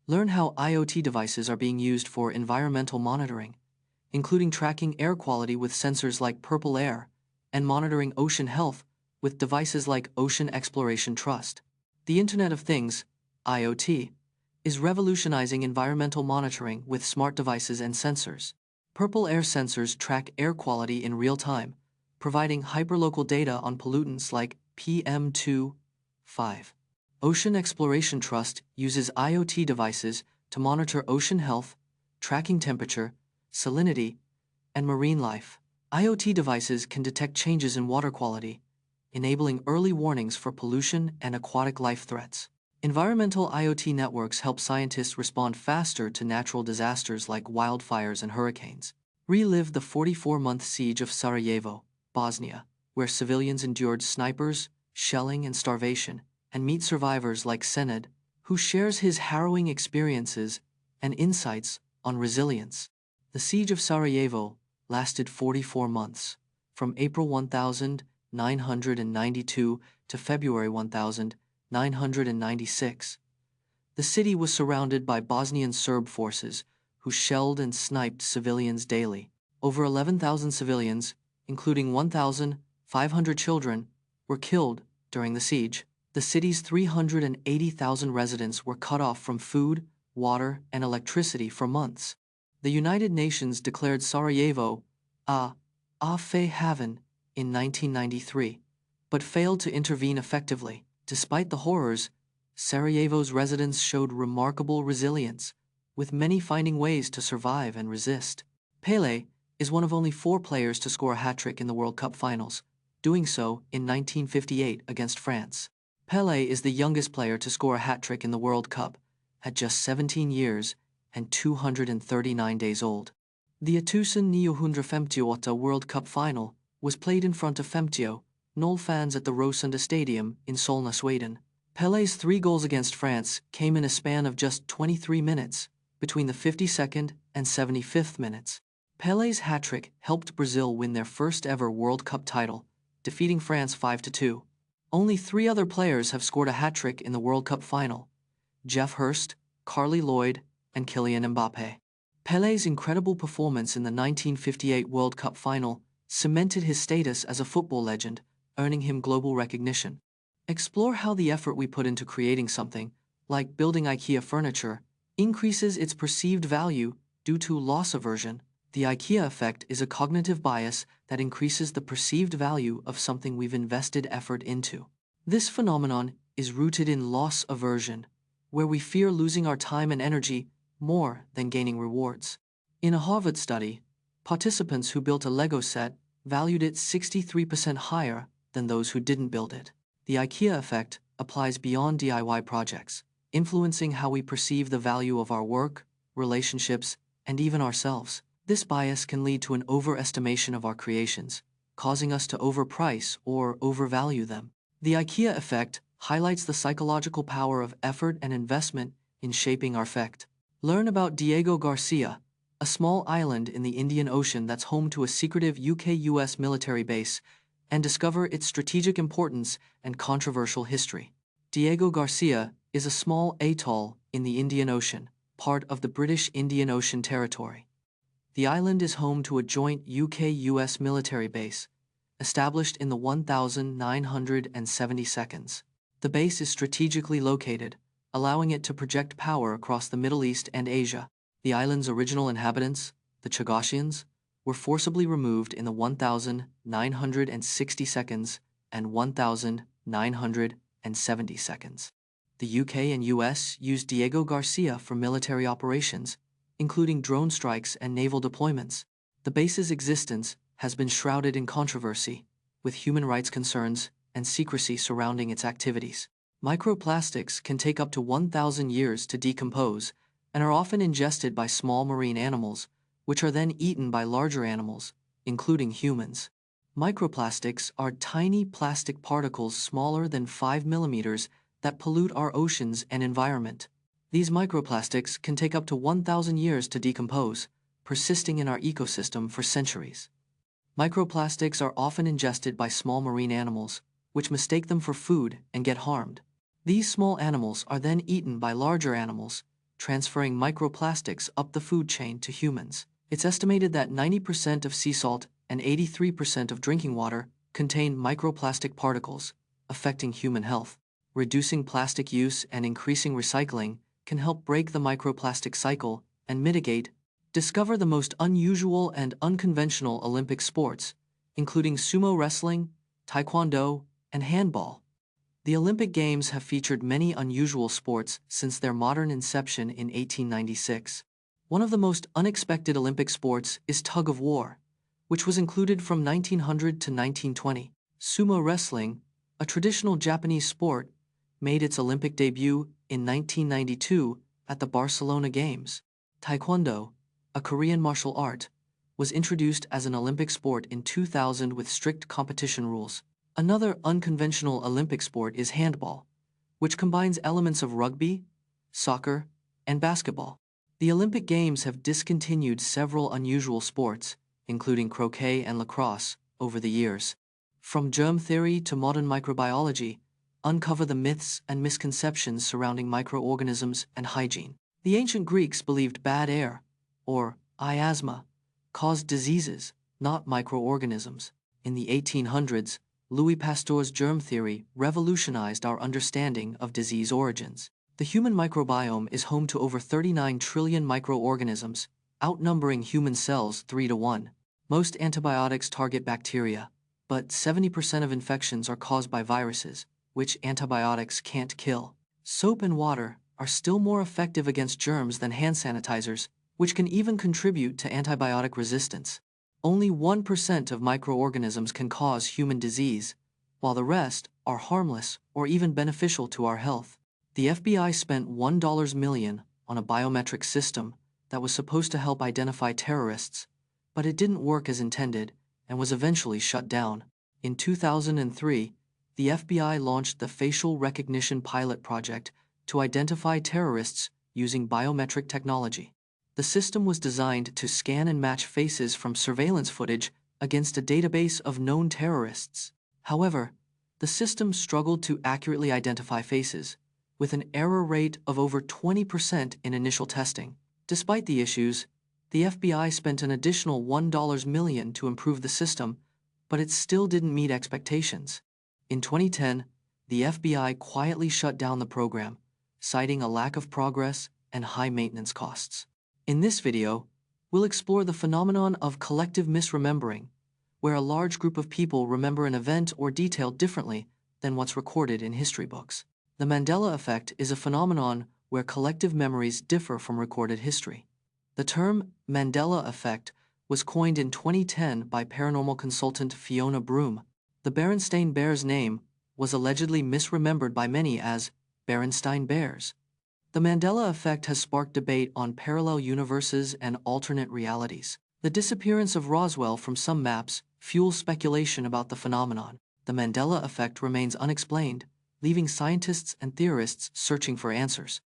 Learn how IoT devices are being used for environmental monitoring, including tracking air quality with sensors like PurpleAir and monitoring ocean health with devices like Ocean Exploration Trust. The Internet of Things, IoT, is revolutionizing environmental monitoring with smart devices and sensors. PurpleAir sensors track air quality in real time, providing hyperlocal data on pollutants like PM2.5. Ocean Exploration Trust uses IoT devices to monitor ocean health, tracking temperature, salinity, and marine life. IoT devices can detect changes in water quality, enabling early warnings for pollution and aquatic life threats. Environmental IoT networks help scientists respond faster to natural disasters like wildfires and hurricanes. Relive the 44-month siege of Sarajevo, Bosnia, where civilians endured snipers, shelling, and starvation, and meet survivors like Senad, who shares his harrowing experiences and insights on resilience. The Siege of Sarajevo lasted 44 months, from April 1992 to February 1996. The city was surrounded by Bosnian Serb forces, who shelled and sniped civilians daily. Over 11,000 civilians, including 1,500 children, were killed during the siege. The city's 380,000 residents were cut off from food, water, and electricity for months. The United Nations declared Sarajevo a safe haven in 1993, but failed to intervene effectively. Despite the horrors, Sarajevo's residents showed remarkable resilience, with many finding ways to survive and resist. Pele is one of only 4 players to score a hat-trick in the World Cup finals, doing so in 1958 against France. Pele is the youngest player to score a hat-trick in the World Cup, at just 17 years and 239 days old. The 1958 World Cup final was played in front of 50,000 fans at the Råsunda Stadium in Solna, Sweden. Pele's 3 goals against France came in a span of just 23 minutes, between the 52nd and 75th minutes. Pele's hat-trick helped Brazil win their first ever World Cup title, defeating France 5-2. Only 3 other players have scored a hat-trick in the World Cup final: Jeff Hurst, Carly Lloyd, and Kylian Mbappé. Pele's incredible performance in the 1958 World Cup final cemented his status as a football legend, earning him global recognition. Explore how the effort we put into creating something, like building IKEA furniture, increases its perceived value due to loss aversion. The IKEA effect is a cognitive bias that increases the perceived value of something we've invested effort into. This phenomenon is rooted in loss aversion, where we fear losing our time and energy more than gaining rewards. In a Harvard study, participants who built a Lego set valued it 63% higher than those who didn't build it. The IKEA effect applies beyond DIY projects, influencing how we perceive the value of our work, relationships, and even ourselves. This bias can lead to an overestimation of our creations, causing us to overprice or overvalue them. The IKEA effect highlights the psychological power of effort and investment in shaping our effect. Learn about Diego Garcia, a small island in the Indian Ocean that's home to a secretive UK-US military base, and discover its strategic importance and controversial history. Diego Garcia is a small atoll in the Indian Ocean, part of the British Indian Ocean Territory. The island is home to a joint UK-US military base, established in the 1972. The base is strategically located, allowing it to project power across the Middle East and Asia. The island's original inhabitants, the Chagosians, were forcibly removed in the 1960s and 1970s. The UK and US used Diego Garcia for military operations, including drone strikes and naval deployments. The base's existence has been shrouded in controversy, with human rights concerns and secrecy surrounding its activities. Microplastics can take up to 1,000 years to decompose and are often ingested by small marine animals, which are then eaten by larger animals, including humans. Microplastics are tiny plastic particles smaller than 5 millimeters that pollute our oceans and environment. These microplastics can take up to 1,000 years to decompose, persisting in our ecosystem for centuries. Microplastics are often ingested by small marine animals, which mistake them for food and get harmed. These small animals are then eaten by larger animals, transferring microplastics up the food chain to humans. It's estimated that 90% of sea salt and 83% of drinking water contain microplastic particles, affecting human health. Reducing plastic use and increasing recycling can help break the microplastic cycle and mitigate. Discover the most unusual and unconventional Olympic sports, including sumo wrestling, taekwondo, and handball. The Olympic Games have featured many unusual sports since their modern inception in 1896. One of the most unexpected Olympic sports is tug of war, which was included from 1900 to 1920. Sumo wrestling, a traditional Japanese sport, made its Olympic debut in 1992 at the Barcelona Games. Taekwondo, a Korean martial art, was introduced as an Olympic sport in 2000 with strict competition rules. Another unconventional Olympic sport is handball, which combines elements of rugby, soccer, and basketball. The Olympic Games have discontinued several unusual sports, including croquet and lacrosse, over the years. From germ theory to modern microbiology, uncover the myths and misconceptions surrounding microorganisms and hygiene. The ancient Greeks believed bad air, or miasma, caused diseases, not microorganisms. In the 1800s, Louis Pasteur's germ theory revolutionized our understanding of disease origins. The human microbiome is home to over 39 trillion microorganisms, outnumbering human cells 3 to 1. Most antibiotics target bacteria, but 70% of infections are caused by viruses, which antibiotics can't kill. Soap and water are still more effective against germs than hand sanitizers, which can even contribute to antibiotic resistance. Only 1% of microorganisms can cause human disease, while the rest are harmless or even beneficial to our health. The FBI spent $1 million on a biometric system that was supposed to help identify terrorists, but it didn't work as intended and was eventually shut down. In 2003, the FBI launched the Facial Recognition Pilot Project to identify terrorists using biometric technology. The system was designed to scan and match faces from surveillance footage against a database of known terrorists. However, the system struggled to accurately identify faces, with an error rate of over 20% in initial testing. Despite the issues, the FBI spent an additional $1 million to improve the system, but it still didn't meet expectations. In 2010, the FBI quietly shut down the program, citing a lack of progress and high maintenance costs. In this video, we'll explore the phenomenon of collective misremembering, where a large group of people remember an event or detail differently than what's recorded in history books. The Mandela Effect is a phenomenon where collective memories differ from recorded history. The term Mandela Effect was coined in 2010 by paranormal consultant Fiona Broom. The Berenstain Bears name was allegedly misremembered by many as Berenstain Bears. The Mandela Effect has sparked debate on parallel universes and alternate realities. The disappearance of Roswell from some maps fuels speculation about the phenomenon. The Mandela Effect remains unexplained, leaving scientists and theorists searching for answers.